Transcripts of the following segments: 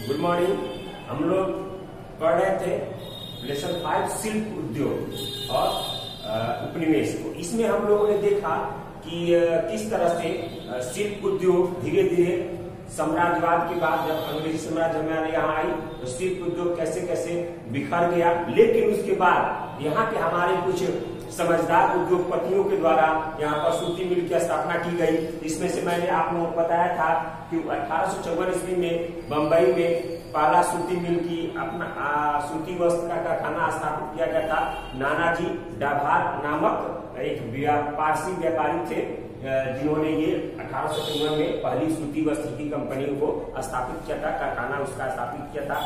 Good morning. हम लोग पढ़ रहे थे लेसन 5 शिल्प उद्योग और उपनिवेश को। इसमें हम लोगों ने देखा कि किस तरह से शिल्प उद्योग धीरे धीरे साम्राज्यवाद के बाद जब अंग्रेजी साम्राज्य में यहाँ आई तो शिल्प उद्योग कैसे कैसे बिखर गया। लेकिन उसके बाद यहाँ के हमारे कुछ समझदार उद्योगपतियों के द्वारा यहाँ पर सूती मिल की स्थापना की गई। इसमें से मैंने आप लोगों को बताया था कि 1854 ईस्वी में बंबई में पहला सूती मिल की अपना सूती वस्त्र का कारखाना स्थापित किया गया था। नानाजी डाभार नामक एक पारसी व्यापारी थे जिन्होंने ये 1854 में पहली सूती वस्त्र की कंपनी को स्थापित किया था, कारखाना उसका स्थापित किया था।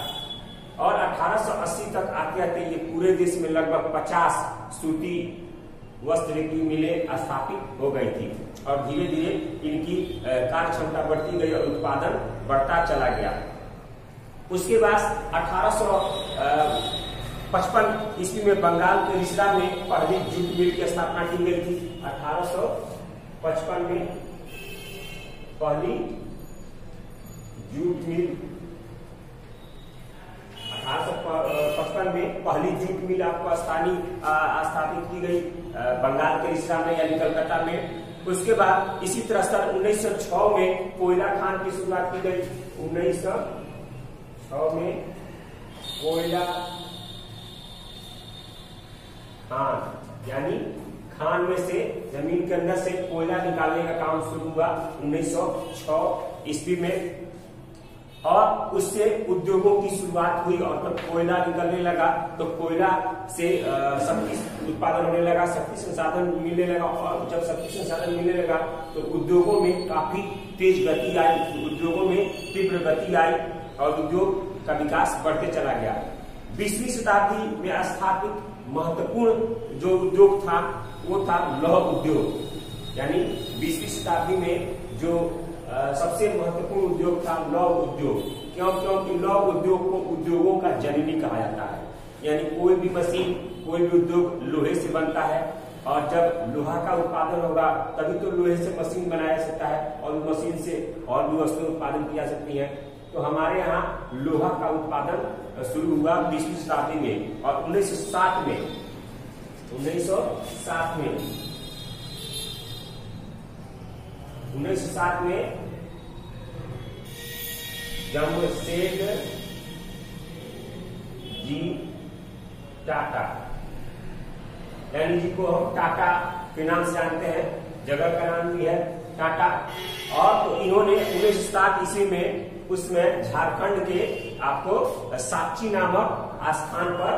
और 1880 तक आते आते ये पूरे देश में लगभग 50 सूती वस्त्र की मिलें स्थापित हो गई थी और धीरे धीरे इनकी कार्य क्षमता बढ़ती गई और उत्पादन बढ़ता चला गया। उसके बाद 1855 ईस्वी में बंगाल के रिसरा में पहली जूट मिल की स्थापना की गई थी। 1855 में पहली जूट मिल 1855 में पहली जूट मिल आपको स्थापित की गई बंगाल के रिसरा में यानी कलकत्ता में। उसके बाद इसी तरह सन 1906 में कोयला खान की शुरुआत की गई। 1906 में कोयला खान यानी खान में से जमीन के अंदर से कोयला निकालने का काम शुरू हुआ 1906 ईस्वी में। और उससे उद्योगों की शुरुआत हुई और जब कोयला निकलने लगा तो कोयला से शक्ति उत्पादन होने लगा, शक्ति संसाधन मिलने लगा। और जब शक्ति संसाधन मिलने लगा तो उद्योगों में काफी तेज गति आई, उद्योगों में तीव्र गति आई और उद्योग का विकास बढ़ते चला गया। 20वीं शताब्दी में स्थापित महत्वपूर्ण जो उद्योग था वो था लौह उद्योग। यानी 20वीं शताब्दी में जो सबसे महत्वपूर्ण उद्योग था लौह उद्योग। क्योंकि लौह उद्योग को उद्योगों का जननी कहा जाता है। यानी कोई भी मशीन, कोई भी उद्योग लोहे से बनता है और जब लोहा का उत्पादन होगा तभी तो लोहे से मशीन बनाया जा सकता है और मशीन से और भी वस्तुएं उत्पादन की जा सकती है। तो हमारे यहाँ लोहा का उत्पादन शुरू हुआ 20वीं शताब्दी में। और 1907 में जमशेद जी टाटा यानी जी को हम टाटा के नाम से जानते हैं, जगह का नाम भी है टाटा। और तो इन्होंने 1907 ईस्वी में उसमें झारखंड के आपको साक्षी नामक स्थान पर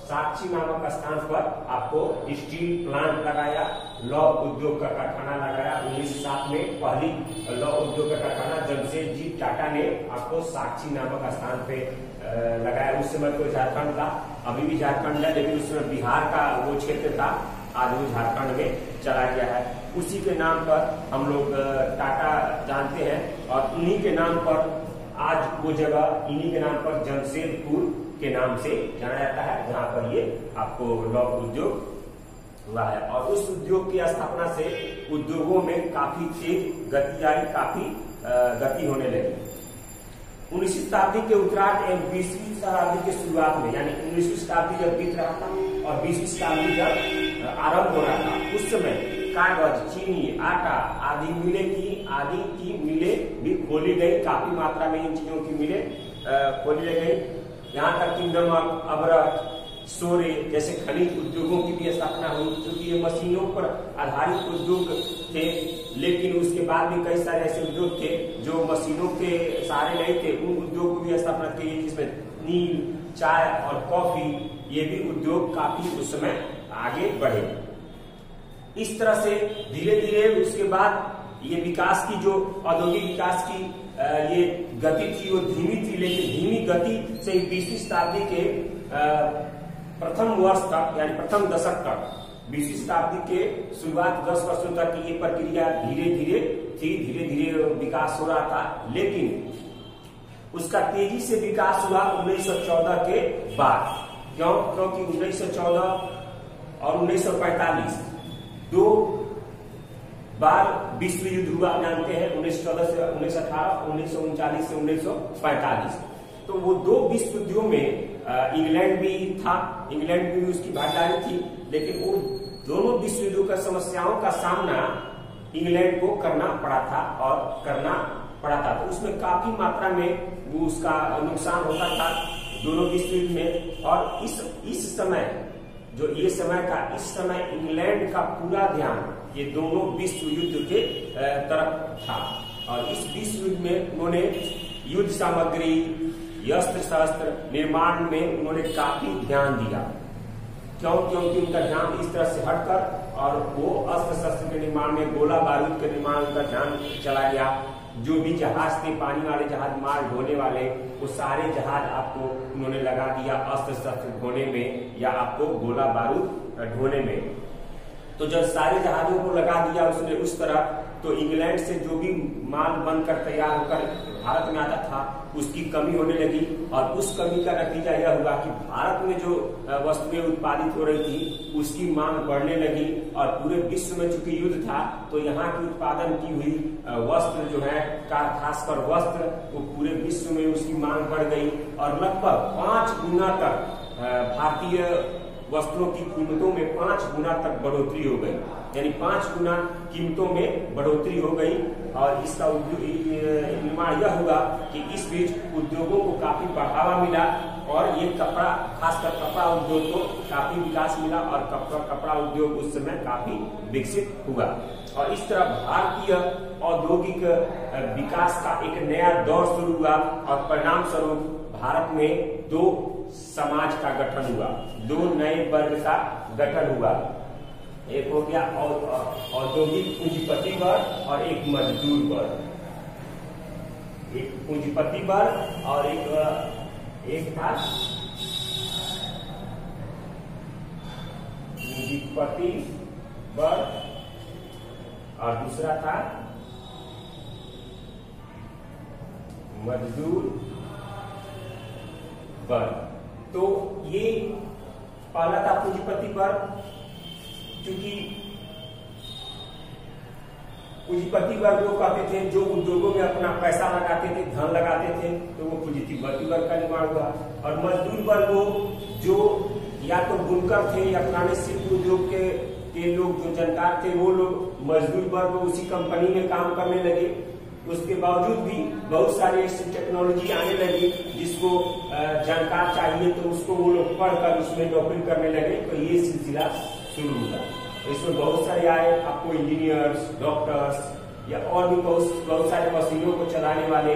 साक्षी नामक स्थान पर आपको स्टील प्लांट लगाया, लौह उद्योग का कारखाना लगाया। 1907 में पहली लौह उद्योग का कारखाना जमशेद जी टाटा ने आपको साक्षी नामक स्थान पे लगाया। उस समय तो झारखंड था, अभी भी झारखंड है, लेकिन उस समय बिहार का वो क्षेत्र था, आज वो झारखंड में चला गया है। उसी के नाम पर हम लोग टाटा जानते हैं और उन्हीं के नाम पर आज वो जगह इन्हीं के नाम पर जमशेदपुर के नाम से जाना जाता है, जहाँ पर ये आपको लौह उद्योग हुआ है। और उस उद्योग की स्थापना से उद्योगों में काफी तेज गति आई, काफी गति होने लगी। 19वीं शताब्दी के उत्तरार्ध एवं 20वीं शताब्दी के शुरुआत में यानी 19वीं शताब्दी जब बीत रहा था और 20वीं शताब्दी जब आरंभ हो रहा था उस समय कागज, चीनी, आटा आदि की मिलें भी खोली गई। काफी मात्रा में इन चीजों की मिलें खोली गई। यहाँ तक कि नमक, अबरख, सोरे जैसे खनिज उद्योगों की भी स्थापना हुई, क्योंकि ये मशीनों पर आधारित उद्योग थे। लेकिन उसके बाद भी कई सारे ऐसे उद्योग थे जो मशीनों के सहारे नहीं थे, उन उद्योग को भी स्थापना की गई, जिसमें नील, चाय और कॉफी ये भी उद्योग काफी उस समय आगे बढ़े। इस तरह से धीरे धीरे उसके बाद ये विकास की जो औद्योगिक विकास की ये गति थी वो धीमी थी, लेकिन धीमी गति से 20वीं शताब्दी के प्रथम वर्ष तक यानी प्रथम दशक तक 20वीं शताब्दी के शुरुआत 10 वर्षों तक ये प्रक्रिया धीरे धीरे विकास हो रहा था। लेकिन उसका तेजी से विकास हुआ 1914 के बाद। क्योंकि 1914 और 1945 दो बार विश्व युद्ध हुआ, जानते हैं 1914 से 1918, 1939 से 1945। तो वो दो विश्व युद्धों में इंग्लैंड भी था, इंग्लैंड भी उसकी भागीदारी थी, लेकिन वो दोनों विश्व युद्धों का समस्याओं का सामना इंग्लैंड को करना पड़ा था और करना पड़ा था। तो उसमें काफी मात्रा में वो उसका नुकसान होता था दोनों विश्व युद्ध में। और इस समय जो ये समय था, इस समय इंग्लैंड का पूरा ध्यान ये दोनों विश्व युद्ध के तरफ था। और इस विश्व युद्ध में उन्होंने युद्ध सामग्री, अस्त्र शस्त्र निर्माण में उन्होंने काफी ध्यान दिया। क्योंकि उनका ध्यान इस तरह से हटकर और वो अस्त्र शस्त्र के निर्माण में, गोला बारूद के निर्माण उनका ध्यान चला गया। जो भी जहाज थे, पानी वाले जहाज, माल ढोने वाले, वो सारे जहाज आपको उन्होंने लगा दिया अस्त्र शस्त्र ढोने में या आपको गोला बारूद ढोने में। तो जब सारे जहाजों को लगा दिया उसने उस तरह, तो इंग्लैंड से जो भी माल बनकर तैयार होकर भारत में आता था उसकी कमी होने लगी। और उस कमी का नतीजा यह हुआ कि भारत में जो वस्तुएं उत्पादित हो रही थी उसकी मांग बढ़ने लगी। और पूरे विश्व में चूंकि युद्ध था तो यहाँ की उत्पादन की हुई वस्त्र जो है, खासकर वस्त्र, वो पूरे विश्व में उसकी मांग बढ़ गई। और लगभग 5 गुना तक भारतीय वस्त्रों की कीमतों में 5 गुना तक बढ़ोतरी हो गई, यानी 5 गुना कीमतों में बढ़ोतरी हो गई। और इसका निर्माण यह हुआ कि इस बीच उद्योगों को काफी बढ़ावा मिला और ये कपड़ा, खासकर कपड़ा उद्योग को काफी विकास मिला और कपड़ा उद्योग उस समय काफी विकसित हुआ। और इस तरह भारतीय औद्योगिक विकास का एक नया दौर शुरू हुआ और परिणाम स्वरूप भारत में 2 समाज का गठन हुआ, 2 नए वर्ग का गठन हुआ। एक हो गया औद्योगिक पूंजीपति वर्ग और एक मजदूर वर्ग। एक पूंजीपति वर्ग और एक था पूंजीपति वर्ग और दूसरा था मजदूर वर्ग। तो ये पहला था पूंजीपति वर्ग। क्योंकि पूंजीपति वर्ग वो कहते थे जो उद्योगों में अपना पैसा लगाते थे, धन लगाते थे, तो वो पूंजीपति वर्ग का निर्माण हुआ। और मजदूर वर्ग वो जो या तो बुनकर थे या पुराने शिल्प उद्योग के लोग जो जानकार थे, वो लोग मजदूर वर्ग उसी कंपनी में काम करने लगे। उसके बावजूद भी बहुत सारी ऐसी टेक्नोलॉजी आने लगी जिसको जानकार चाहिए, तो उसको वो लोग पढ़कर उसमें नौकरी करने लगे। तो ये सिलसिला शुरू हुआ। इसमें बहुत सारे आए, आपको इंजीनियर्स, डॉक्टर्स या और भी बहुत सारे मशीनों को चलाने वाले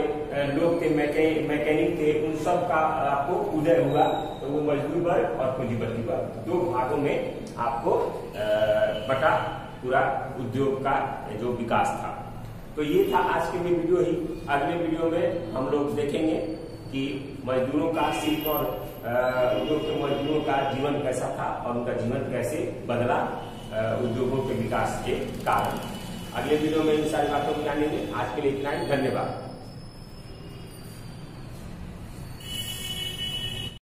लोग थे, मैकेनिक थे, उन सब का आपको उदय हुआ। तो वो मजदूर वर्ग और पूंजीपति वर्ग 2 भागों में आपको बटा पूरा उद्योग का जो विकास था। तो ये था आज के लिए वीडियो ही। अगले वीडियो में हम लोग देखेंगे कि मजदूरों का, शिल्प और उद्योग के मजदूरों का जीवन कैसा था और उनका जीवन कैसे बदला उद्योगों के विकास के कारण। अगले वीडियो में इन सारी बातों को जानेंगे। आज के लिए इतना ही, धन्यवाद।